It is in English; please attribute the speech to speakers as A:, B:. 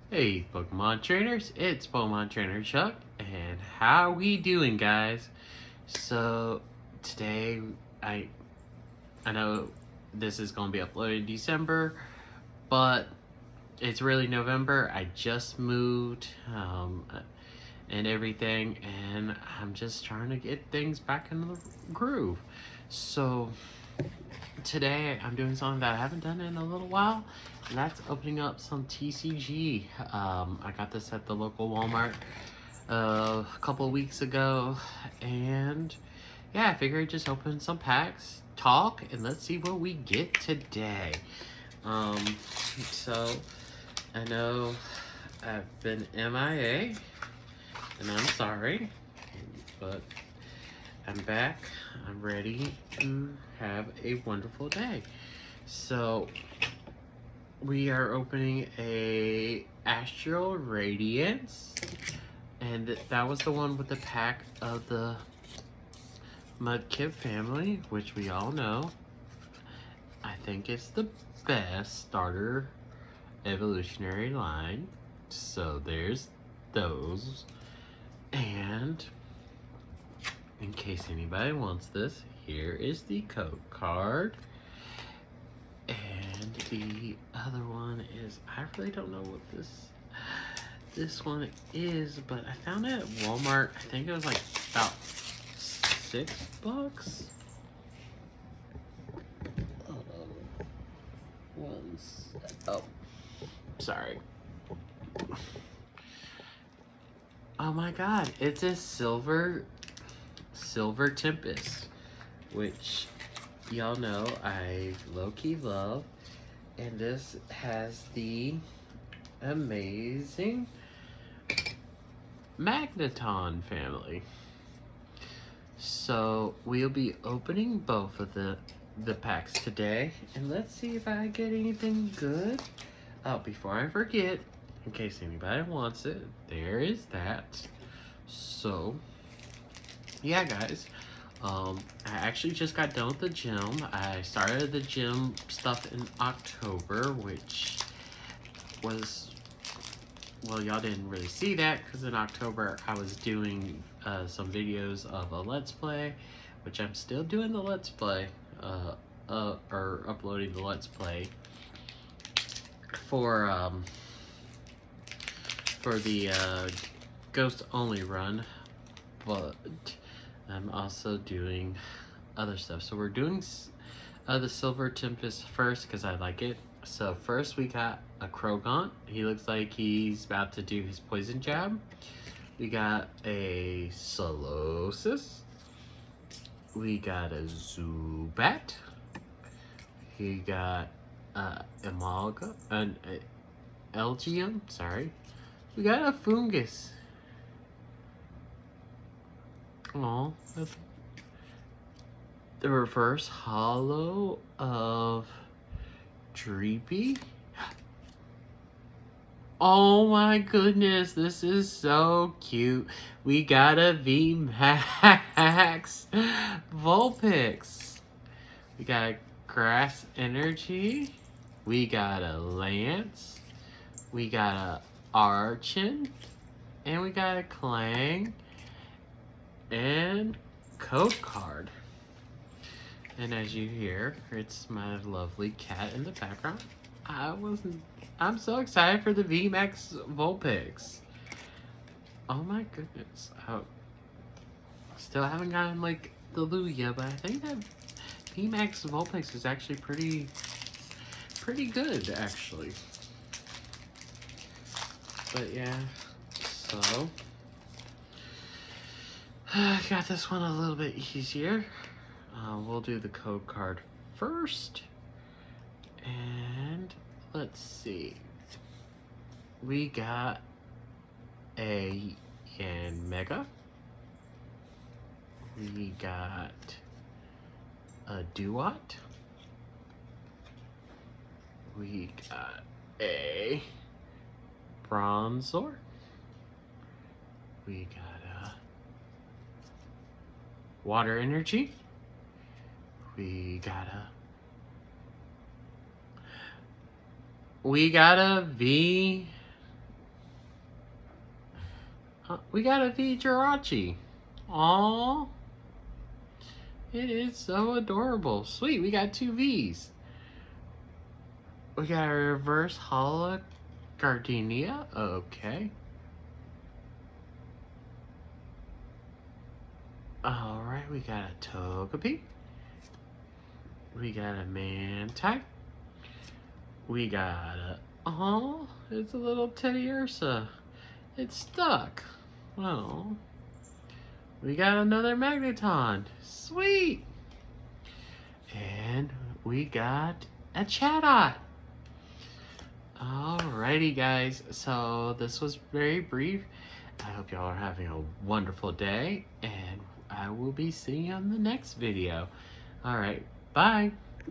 A: Hey Pokemon trainers, it's Pokemon Trainer Chuck, and how we doing, guys? So today, I know this is gonna be uploaded in December, but it's really November. I just moved, and everything, and I'm just trying to get things back into the groove. So today I'm doing something that I haven't done in a little while, and that's opening up some TCG. I got this at the local Walmart a couple weeks ago, and yeah, I figured I'd just open some packs, talk, and let's see what we get today. So I know I've been MIA, and I'm sorry, but I'm back. I'm ready to have a wonderful day. So we are opening a Astral Radiance, and that was the one with the pack of the Mudkip family, which we all know. I think it's the best starter evolutionary line. So there's those. And in case anybody wants this, here is the code card. And the other one is, I really don't know what this one is, but I found it at Walmart. I think it was like about $6. Oh, sorry. Oh my god, it's a Silver Tempest, which y'all know I low-key love. And this has the amazing Magneton family. So we'll be opening both of the packs today, and let's see if I get anything good. Oh, before I forget, in case anybody wants it, there is that. So yeah, guys, I actually just got done with the gym. I started the gym stuff in October, which was, well, y'all didn't really see that because in October I was doing some videos of a Let's Play, which I'm still doing the Let's Play, or uploading the Let's Play for the Ghost Only run, but I'm also doing other stuff. So we're doing the Silver Tempest first because I like it. So first we got a Krogant. He looks like he's about to do his poison jab. We got a Solosis. We got a Zubat. We got Emolga, an Elgium, sorry. We got a Fungus. Oh, that's the reverse hollow of Dreepy. Oh my goodness, this is so cute. We got a VMAX Vulpix. We got a Grass Energy. We got a Lance. We got a Archon. And we got a Clang. And code card. And as you hear, it's my lovely cat in the background. I'm so excited for the VMAX Vulpix. Oh my goodness. Still haven't gotten like the Lugia, but I think that VMAX Vulpix is actually pretty good, actually. But yeah, so I got this one a little bit easier. We'll do the code card first. And let's see. We got a Yanmega. We got a Duat. We got a Bronzor. We got a Water Energy. We got a We got a V Jirachi. Aww. It is so adorable. Sweet, we got 2 Vs. We got a reverse holo Gardenia. Okay. Alright, we got a Togepi. We got a Mantype. We got a... Oh, it's a little Teddy Ursa. It's stuck. Oh. We got another Magneton. Sweet. And we got a Chatot. Alrighty, guys. So this was very brief. I hope y'all are having a wonderful day. And I will be seeing you on the next video. Alright. Bye.